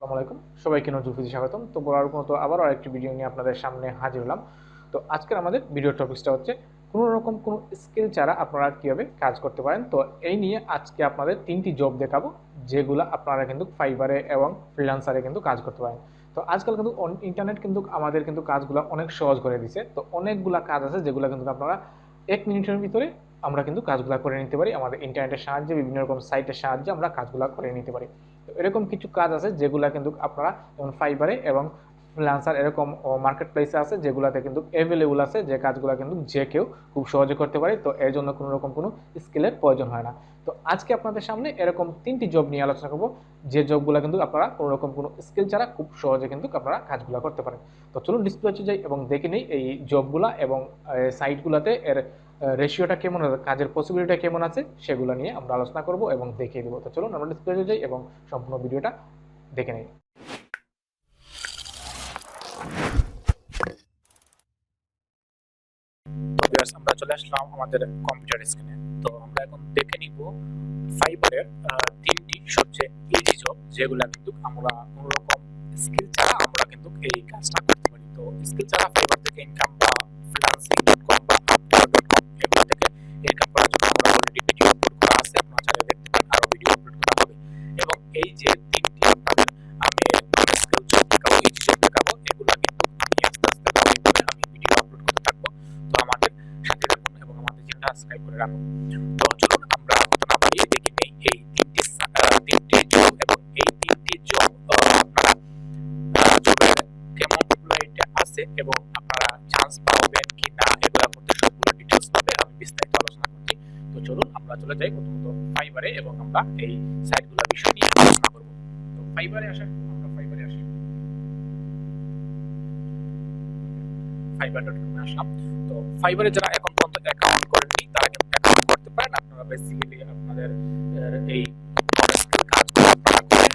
আসসালামু আলাইকুম, সবাইকে নজরুল স্বাগতম। তো বলার মতো আবারও আরেকটি ভিডিও নিয়ে আপনাদের সামনে হাজির হলাম। তো আজকের আমাদের ভিডিও টপিকসটা হচ্ছে কোনো রকম কোনো স্কিল ছাড়া আপনারা কীভাবে কাজ করতে পারেন। তো এই নিয়ে আজকে আপনাদের 3টি জব দেখাবো, যেগুলো আপনারা কিন্তু ফাইবারে এবং ফ্রিল্যান্সারে কিন্তু কাজ করতে পারেন। তো আজকাল কিন্তু ইন্টারনেট কিন্তু আমাদের কিন্তু কাজগুলো অনেক সহজ করে দিছে। তো অনেকগুলা কাজ আছে যেগুলো কিন্তু আপনারা 1 মিনিটের ভিতরে আমরা কিন্তু কাজগুলো করে নিতে পারি। আমাদের ইন্টারনেটের সাহায্যে, বিভিন্ন রকম সাইটের সাহায্যে আমরা কাজগুলো করে নিতে পারি। তো এরকম কিছু কাজ আছে যেগুলো কিন্তু আপনারা যেমন ফাইবারে এবং ফ্রিল্যান্সার এরকম মার্কেট প্লেসে আছে, যেগুলোতে কিন্তু অ্যাভেলেবল আছে, যে কাজগুলো কিন্তু যে কেউ খুব সহজে করতে পারে। তো এর জন্য কোনো রকম কোনো স্কিলের প্রয়োজন হয় না। তো আজকে আপনাদের সামনে এরকম 3টি জব নিয়ে আলোচনা করবো, যে জবগুলো কিন্তু আপনারা কোনো রকম কোনো স্কিল ছাড়া খুব সহজে কিন্তু আপনারা কাজগুলো করতে পারেন। তো চলুন ডিসপ্লে যাই এবং দেখে নিই এই জবগুলা এবং সাইটগুলোতে এর রেশিওটা কেমন আছে, কাজের পসিবিলিটি কেমন আছে, সেগুলো নিয়ে আমরা আলোচনা করব এবং দেখিয়ে দেবো। তো চলুন আমরা ডিসপ্লে যাই এবং সম্পূর্ণ ভিডিওটা দেখে নিই। আমরা চলে আসলাম আমাদের কম্পিউটার স্ক্রিনে। তো আমরা এখন দেখে নিব ফাইবারের 3টি সবচেয়ে ইজি জব, যেগুলো কিন্তু আমরা কোনো রকম স্কিল ছাড়া আমরা কিন্তু এই কাজটা করতে পারি। তো স্কিল ছাড়া ফাইবার থেকে ইনকাম বা freelancing.com বা upwork.com এগুলো থেকে ইনকাম করার জন্য আমরা অলরেডি ভিডিও আপলোড করা আছে, আপনারা চাইলে দেখতে পারেন, আরো ভিডিও আপলোড করা হবে। এবং এই যে 3টি আপনাদের আমি স্কিল জব দেখাবো, ইজি জব দেখাবো, এগুলো কিন্তু আমি আস্তে আস্তে আমি ভিডিও আপলোড করতে থাকবো। তো আমাদের সাথে থাকুন এবং আমাদের চ্যানেলটা সাবস্ক্রাইব করে রাখুন। তো চলুন আমরা কথা না বাড়িয়ে দেখে নেই এই 3টি জব এবং এই 3টি জব আপনারা জবের কেমন পপুলারিটি আছে এবং আপনারা চান্স পাবেন কি না, এগুলো করতে সবগুলো ডিটেইলস ভাবে আমি বিস্তারিত আলোচনা করছি। তো চলুন আমরা চলে যাই প্রথমত ফাইবারে এবং আমরা এই সাইটগুলো বিষয় নিয়ে আলোচনা করব। তো ফাইবারে আসার আমরা ফাইবারে আসি, fiverr.com এ আসলাম। তো ফাইবারে যারা এখন পর্যন্ত অ্যাকাউন্ট করেননি তারা কিন্তু অ্যাকাউন্ট করতে পারেন। আপনারা বেসিক্যালি আপনাদের এই কাজগুলো আপনারা করেন।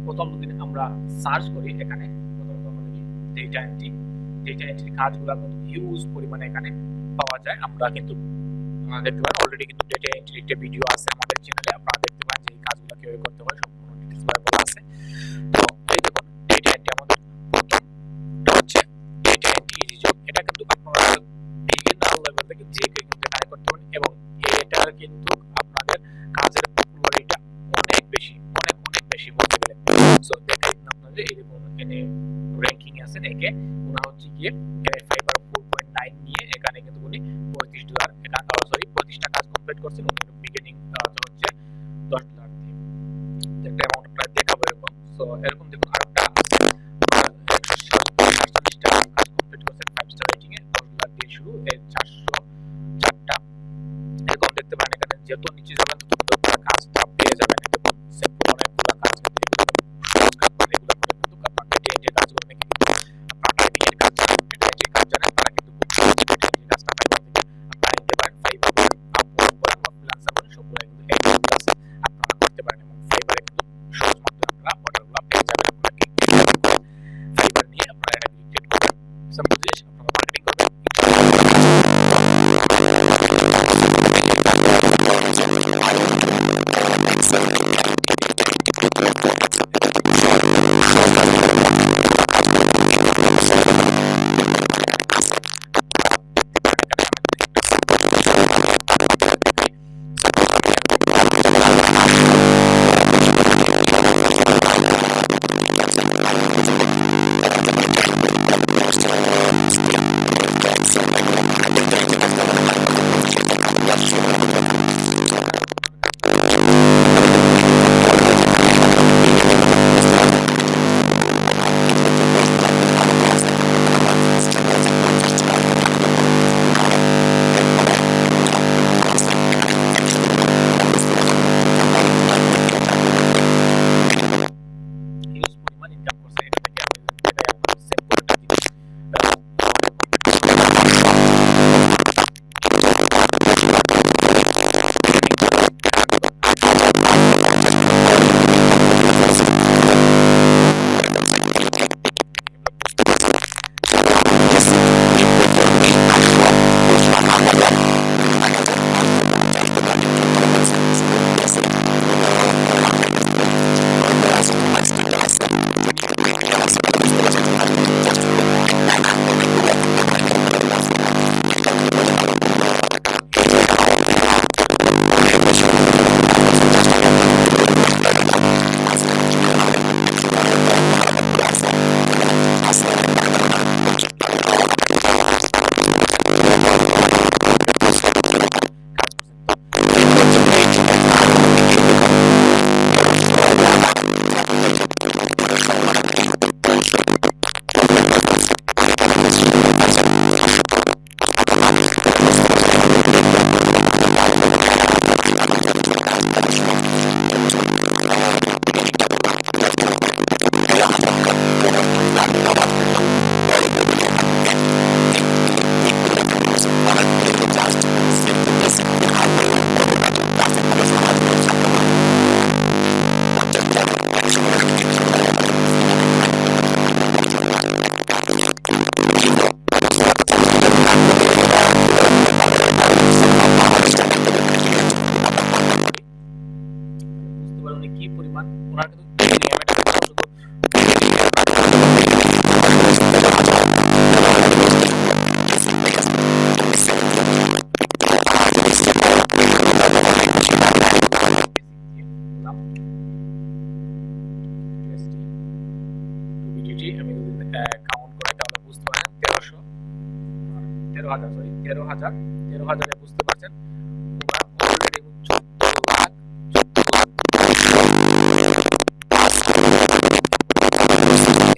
প্রথম দিন আমরা সার্চ করি, এখানে প্রথমত আমাদের ডেটা এন্ট্রি কাজগুলো কিন্তু হিউজ পরিমাণে এখানে পাওয়া যায়। আমরা কিন্তু দেখতে পারেন অলরেডি কিন্তু ডেটা এন্ট্রি একটা ভিডিও আছে আমাদের চ্যানেলে, আপনারা দেখতে পারেন যে এই কাজগুলো কিভাবে করতে হয় সম্পূর্ণ ডিটেইলস বলা আছে। তো এই দেখুন ডেটা এন্ট্রি আমাদের প্রথমটা হচ্ছে ডেটা এন্ট্রি ইজি জব। এটা কিন্তু আপনারা বিগিনার লেভেল থেকে যে কেউ কিন্তু এখানে করতে পারেন এবং এটার কিন্তু আপনাদের কাজের পপুলারিটি অনেক বেশি, অনেক বেশি বলতে গেলে। সো দেখেন আপনাদের এই দেখুন এখানে র‍্যাঙ্কিং আছে, একে ওনা হচ্ছে গিয়ে ফাইবার 4.9 নিয়ে এখানে কিন্তু উনি $35 এখানে সরি 25টা কাজ কমপ্লিট করছেন। উনি বিগিনিং হচ্ছে $10 দিয়ে একটা অ্যামাউন্ট প্রায় দেখাবো এরকম। সো এরকম দেখুন আরেকটা আছে 148টা কাজ কমপ্লিট করছেন 5 স্টার রেটিং এ, $10 দিয়ে শুরু, এর 404টা এরকম দেখতে পারেন। এখানে যত নিচে যাবেন তত কাজটা পেয়ে যাবেন। দেখুন সিম্পল অনেকগুলো কাজ কিন্তু এগুলো সহজ কাজ বলে এগুলো করে কিন্তু আপনারা ডেটা এন্ট্রি কাজগুলো নাকি কিন্তু আপনারা টাইপিং এর কাজ জানেন, ডেটা এন্ট্রি কাজ জানেন, তারা কিন্তু খুব সহজ ডেটা এন্ট্রি কাজটা ফাইবার থেকে আপনারা নিতে পারেন। ফাইবার বলেন, আপওয়ার্ক বলেন বা ফ্রিল্যান্সার বলেন, সবগুলো কিন্তু একই কাজ আপনারা করতে পারেন এবং ফাইবারে কিন্তু সহজ মাধ্যমে আপনারা অর্ডারগুলো পেয়ে যাবেন। আপনারা কি ফাইবার নিয়ে আপনারা এটা ক্রিয়েট করবেন, সিম্পল জিনিস আপনারা মার্কেটিং করবেন। 13,000 সরি 13,000 বুঝতে পারছেন ওনার অলরেডি 14 লাখ 14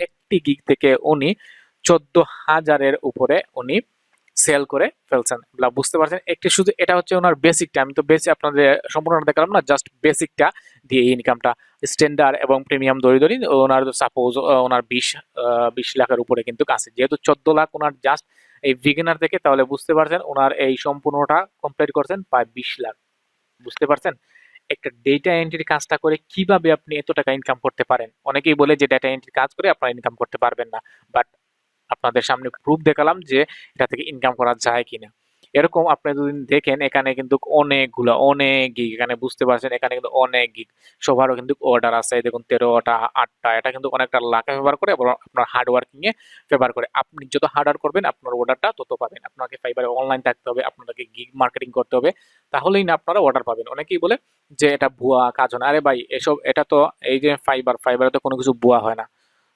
একটি গিগ থেকে উনি 14,000-এর উপরে উনি সেল করে ফেলছেন। বুঝতে পারছেন, একটি শুধু এটা হচ্ছে ওনার বেসিকটা, আমি তো বেসিক আপনাদের সম্পূর্ণ দেখালাম না, জাস্ট বেসিকটা দিয়ে ইনকামটা। স্ট্যান্ডার্ড এবং প্রিমিয়াম ধরে ওনার সাপোজ ওনার 20 লাখের উপরে কিন্তু আছে, যেহেতু 14 লাখ ওনার জাস্ট এই বিগিনার থেকে, তাহলে বুঝতে পারছেন ওনার এই সম্পূর্ণটা কমপ্লিট করছেন প্রায় 20 লাখ। বুঝতে পারছেন একটা ডেটা এন্ট্রি কাজটা করে কিভাবে আপনি এত টাকা ইনকাম করতে পারেন। অনেকেই বলে যে ডেটা এন্ট্রি কাজ করে আপনারা ইনকাম করতে পারবেন না, বাট আপনাদের সামনে প্রুফ দেখালাম যে এটা থেকে ইনকাম করা যায় কিনা। এরকম আপনি যদি দেখেন এখানে কিন্তু অনেক গিগ, এখানে বুঝতে পারছেন এখানে কিন্তু অনেক গিগ, সবারও কিন্তু অর্ডার আছে। দেখুন 13টা 8টা, এটা কিন্তু অনেকটা লাখে ফেভার করে এবং আপনার হার্ড ওয়ার্কিং এ ফেভার করে। আপনি যত হার্ড ওয়ার্ক করবেন আপনার অর্ডারটা তত পাবেন। আপনাকে ফাইবারে অনলাইন থাকতে হবে, আপনাকে গিগ মার্কেটিং করতে হবে, তাহলেই না আপনারা অর্ডার পাবেন। অনেকেই বলে যে এটা ভুয়া কাজ হয় না, আরে ভাই এসব এটা তো এই যে ফাইবারে তো কোনো কিছু ভুয়া হয় না,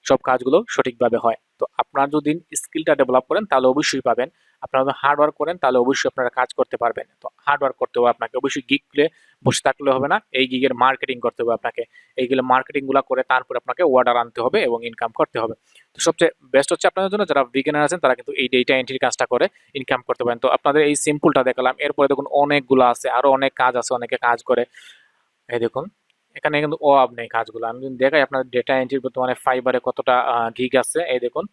সব কাজগুলো সঠিকভাবে হয়। তো আপনারা যদি স্কিলটা ডেভেলপ করেন তাহলে অবশ্যই পাবেন, আপনারা যদি হার্ড ওয়ার্ক করেন তাহলে অবশ্যই আপনারা কাজ করতে পারবেন। তো হার্ড ওয়ার্ক করতে হবে আপনাকে, অবশ্যই গিগ খুলে বসে থাকলে হবে না, এই গিগের মার্কেটিং করতে হবে আপনাকে। এইগুলো মার্কেটিং গুলা করে তারপর আপনাকে অর্ডার আনতে হবে এবং ইনকাম করতে হবে। তো সবচেয়ে বেস্ট হচ্ছে আপনাদের জন্য যারা বিগিনার আছেন তারা কিন্তু এই ডেটা এন্ট্রির কাজটা করে ইনকাম করতে পারেন। তো আপনাদের এই সিম্পলটা দেখালাম, এরপরে দেখুন অনেকগুলো আছে, আরো অনেক কাজ আছে, অনেকে কাজ করে। এই দেখুন এখানে কিন্তু অভাব নেই কাজগুলো। আমি যদি দেখাই আপনার ডেটা এন্ট্রি বর্তমানে ফাইবারে কতটা গিগ আছে, এই দেখুন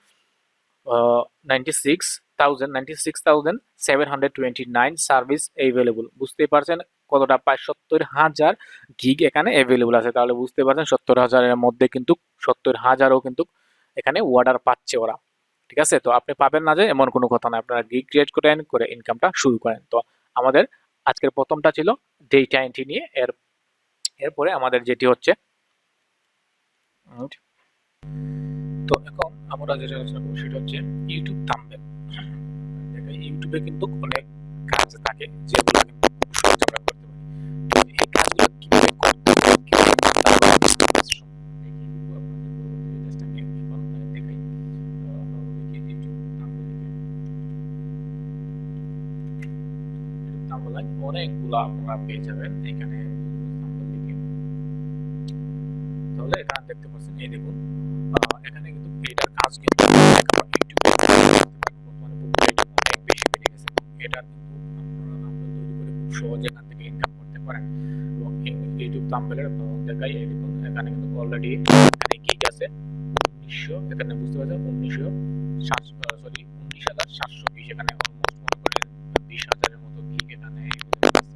96,729 সার্ভিস অ্যাভেলেবল। বুঝতেই পারছেন কতটা, প্রায় 70,000 গিগ এখানে অ্যাভেলেবল আছে। তাহলে বুঝতে পারছেন 70,000-এর মধ্যে কিন্তু 70,000-ও কিন্তু এখানে অর্ডার পাচ্ছে ওরা। ঠিক আছে, তো আপনি পাবেন না যে এমন কোনো কথা না, আপনারা গিগ ক্রিয়েট করে ইনকামটা শুরু করেন। তো আমাদের আজকের প্রথমটা ছিল ডেটা এন্ট্রি নিয়ে, এরপরে আমাদের যেটি হচ্ছে তো এখন আমরা যেটা আলোচনা করব সেটা হচ্ছে ইউটিউব থাম্বনেল। ইউটিউবে কিন্তু অনেক কাজ থাকে যেগুলো কিন্তু খুব সহজে আমরা করতে পারি। তো এই কাজগুলো কিভাবে করতে হয়, কিভাবে করতে হয় অনেকগুলো আপনারা পেয়ে যাবেন এখানে। তাহলে এখানে দেখতে পাচ্ছেন, এই দেখুন এখানে কিন্তু এটার কাজ কিন্তু ইউটিউবে অনেক বেশি বেড়ে গেছে। এটা কিন্তু আপনারা তৈরি করে খুব সহজে এখান থেকে ইনকাম করতে পারেন। এবং ইউটিউব থাম্বনেলের দেখাই, এই দেখুন এখানে কিন্তু অলরেডি এখানে গিগ আছে 1900, এখানে বুঝতে পারছেন 19,720, এখানে অলমোস্ট মনে করেন 20,000-এর মতো গিগ এখানে আছে।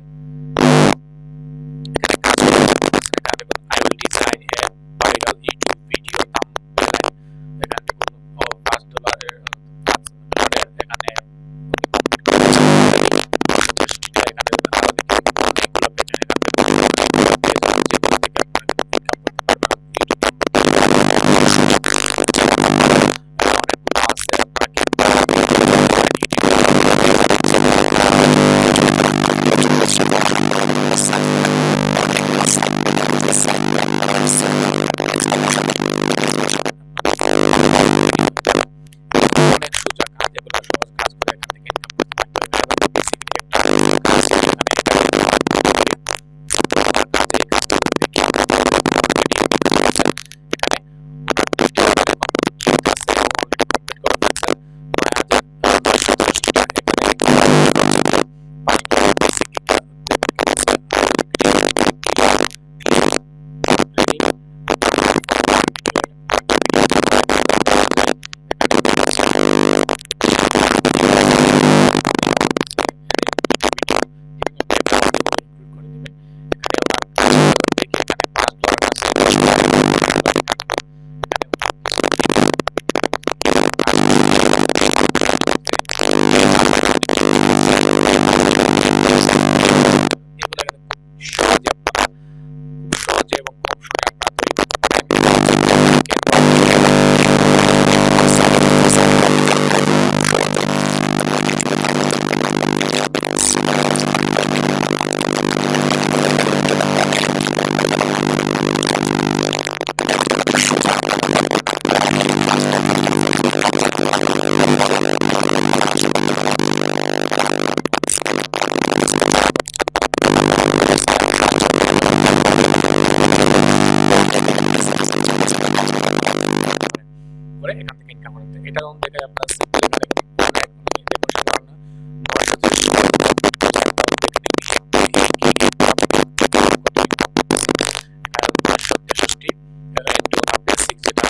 এখানে দেখুন সাধারণ 963 বেসিক যেটা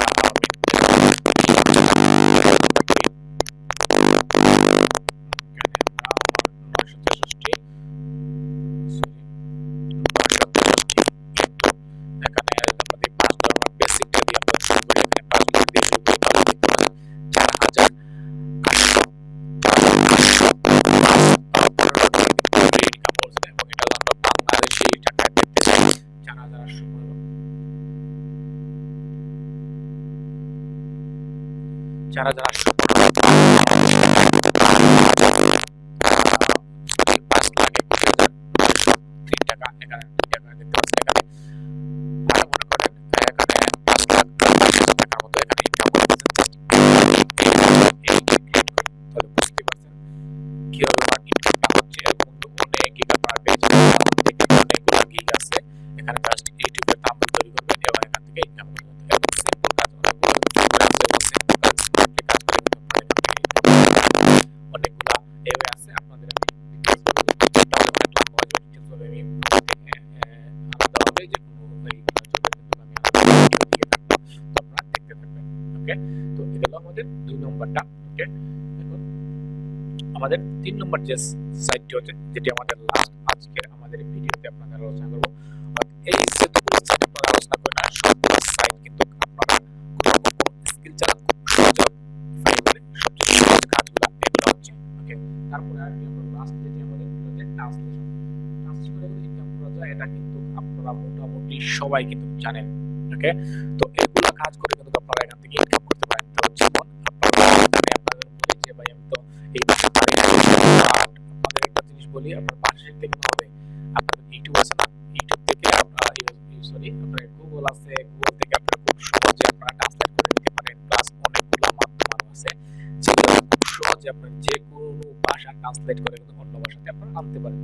যারা যারা 5,20,3 টাকা এখানে 2 টাকা দেখতে পাচ্ছেন এখানে আর মনে করেন এখানে 5,20,000 টাকার মতো এখানে ইনকাম করতেছেন তাহলে বুঝতে পারছেন কিভাবে আমার ইনকামটা হচ্ছে এরকম অনেক গিগ আপনারা পেয়ে যাবেন অনেকগুলো গিগ আছে এখানে জাস্ট ইউটিউবে থাম্বনেল তৈরি করবেন এবং এখান থেকে ইনকাম করবেন এরকম সিম্পল কাজ অনেকগুলা এভাবে আছে আপনাদের আমি আলাদাভাবে যে কোনো আপনারা দেখতে থাকবেন ওকে তো এটা হলো আমাদের 2 নম্বরটা ওকে দেখুন আমাদের 3 নম্বর যে সাইটটি হচ্ছে যেটি আমাদের লাস্ট আজকে আমাদের ভিডিওতে আপনাদের আলোচনা করব এই যেটুকু সাইট আপনারা আলোচনা করেন না সবগুলো সাইট কিন্তু আপনারা কোনো স্কিল ছাড়া খুব সহজে ফাইবারে সবচেয়ে সহজ কাজগুলো এগুলো হচ্ছে ওকে তারপরে আর কি আমরা লাস্ট যেটি আমাদের হচ্ছে ট্রান্সলেশন করে ইনকাম করা যায় এটা কিন্তু আপনারা মোটামুটি সবাই কিন্তু জানেন ওকে তো এগুলো কাজ করে কিন্তু আপনারা এখান থেকে ইনকাম করতে পারেন তো যেমন আপনারা আপনাদের বলি যে ভাই আমি তো এই ভাষা পারি না আপনাদের একটা জিনিস বলি আপনার ভাষা শিখতে কিন্তু হবে আপনাদের ইউটিউব আছে না ইউটিউব থেকে আপনারা আপনার গুগল আছে গুগল থেকে আপনারা খুব সহজে আপনারা ট্রান্সলেট করে নিতে পারেন প্লাস অনেকগুলো মাধ্যম আছে যেগুলো খুব সহজে আপনার যে কোনো ভাষা ট্রান্সলেট করে কিন্তু অন্য ভাষাতে আপনারা আনতে পারেন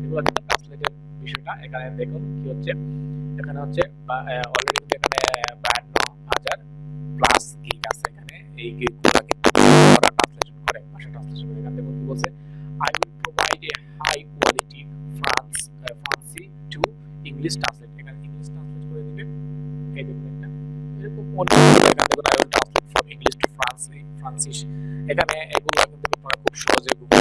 এগুলো কিন্তু ট্রান্সলেটের বিষয়টা এখানে দেখুন কি হচ্ছে এখানে হচ্ছে অলরেডি কিন্তু এখানে 52,000 প্লাস গিগ আছে এখানে এই গিগগুলো কিন্তু ওরা ট্রান্সলেশন করে ভাষা ট্রান্সলেশন করে এখানে দেখুন কি বলছে I will provide a high quality fancy to English translate এখানে ইংলিশ ট্রান্সলেট করে দিবে এই দেখুন এটা এরকম অনেক এখানে দেখুন I will translate from English to French এখানে এগুলো কিন্তু আপনারা খুব সহজে গুগল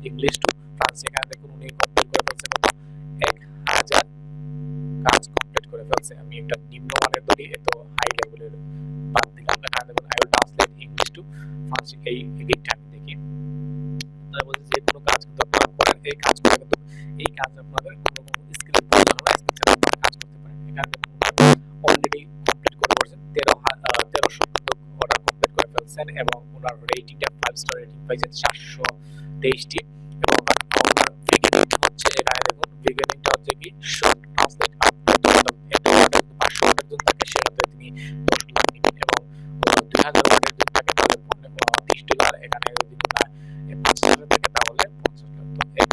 ইংলিশ টু ফ্রান্স এখানে দেখুন উনি কমপ্লিট করে ফেলছে কত 1,000 কাজ কমপ্লিট করে ফেলছে আমি একটা নিম্নমানের ধরি এত হাই লেভেলের বাদ দিলাম এখানে দেখুন I will translate English to France এই গিগটা আমি দেখি তাই বলছি যে কোনো কাজ কিন্তু আপনারা করেন এই কাজ করে কিন্তু এই কাজ আপনাদের কোনো স্কিল প্রয়োজন হবে স্কিল ছাড়া আপনারা কাজ করতে পারেন এখানে দেখুন অলরেডি কমপ্লিট করে ফেলছেন 1300 অর্ডার কমপ্লিট করে ফেলছেন এবং ওনার রেটিংটা 5 স্টার রেটিং পাইছেন 423টি এবং ওনার বিগিনিং হচ্ছে এখানে দেখুন বিগিনিংটা হচ্ছে কি শর্ট ট্রান্সলেট আপ টু একটা অর্ডার 500 অর্ডার যদি থাকে সেটাতে তিনি $10 নেবেন এবং 2000 অর্ডার যদি থাকে তাহলে $30 এখানে যদি না 5,000 থেকে তাহলে $50 তো এই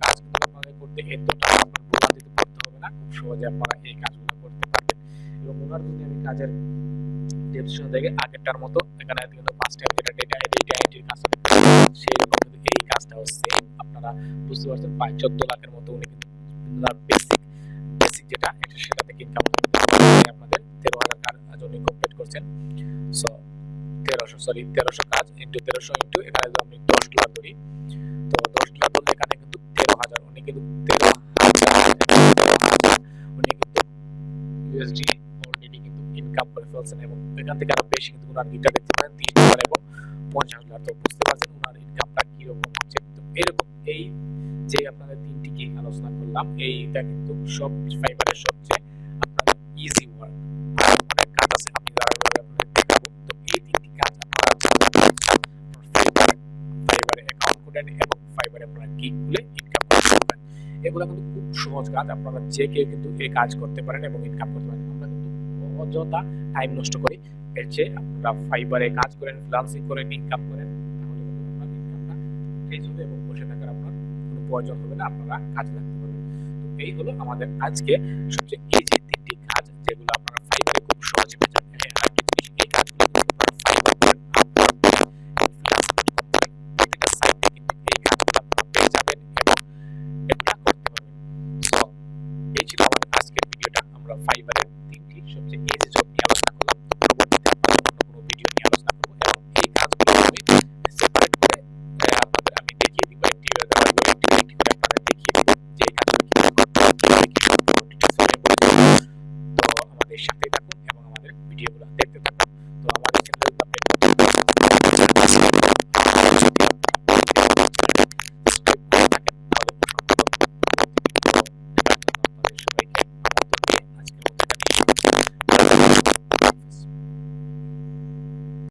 কাজ কিন্তু আপনাদের করতে এতটা আপনার বোঝা দিতে পড়তে হবে না খুব সহজে আপনারা এই কাজগুলো করতে পারবেন এবং ওনার যদি আমি কাজের ডেসক্রিপশন দেখে আগেরটার মতো এখানে কিন্তু ফার্স্ট টাইম যেটা ডেটা এন্ট্রির কাজটা সেই রকম কিন্তু এই কাজটাও সেম আপনারা বুঝতে পারছেন 14 লাখের মতো উনি কিন্তু বেসিক যেটা এটা সেটা থেকে ইনকাম করতে আপনাদের 13,000 কাজ উনি কমপ্লিট করছেন সো 1300 কাজ ইনটু 1300 ইনটু এখানে যদি আমি $10 ধরি তো $10 বলতে এখানে কিন্তু 13,000 উনি কিন্তু 13,000 উনি কিন্তু ইউএসডি অলরেডি কিন্তু ইনকাম করে ফেলছেন এবং এখান থেকে আরো বেশি কিন্তু ওনার গিটা দেখতে পারেন $30 এবং $50,000 তো বুঝতে পারছেন ওনার ইনকামটা কিরকম হচ্ছে তো এরকম এই যে আপনাদের তিনটি গিগ আলোচনা করলাম এইটা কিন্তু সব ফাইবারের সবচেয়ে আপনার ইজি ওয়ার্ক অনেক কাজ আছে আমি আপনাদের দেখাবো তো এই তিনটি কাজ আপনারা ফাইবারে অ্যাকাউন্ট করেন এবং ফাইবারে আপনারা গিগ খুলে ইনকাম করতে পারবেন এগুলো কিন্তু খুব সহজ কাজ আপনারা যে কেউ কিন্তু এই কাজ করতে পারেন এবং ইনকাম করতে পারেন আমরা কিন্তু অযথা টাইম নষ্ট করি এর চেয়ে আপনারা ফাইবারে কাজ করেন ফ্রিল্যান্সিং করেন ইনকাম করেন তাহলে কিন্তু আপনার ইনকামটা ঠিক হবে এবং বসে থাকার আপনার কোনো প্রয়োজন হবে না, আপনারা কাজে লাগতে পারবেন। তো এই হলো আমাদের আজকে সবচেয়ে ইজি 3টি কাজ যেগুলো আপনারা ফাইবারে খুব সহজে পেয়ে যাবেন। হ্যাঁ, আরেকটি জিনিস, এই কাজগুলো কিন্তু আপনারা ফাইবার করেন, আপলোড করেন, ফ্রিল্যান্সিং.com করেন, প্রতিটা সাইটে কিন্তু এই কাজগুলো আপনারা পেয়ে যাবেন এবং এগুলা করতে পারবেন। সো এই ছিল আমাদের আজকের ভিডিওটা। আমরা ফাইবারে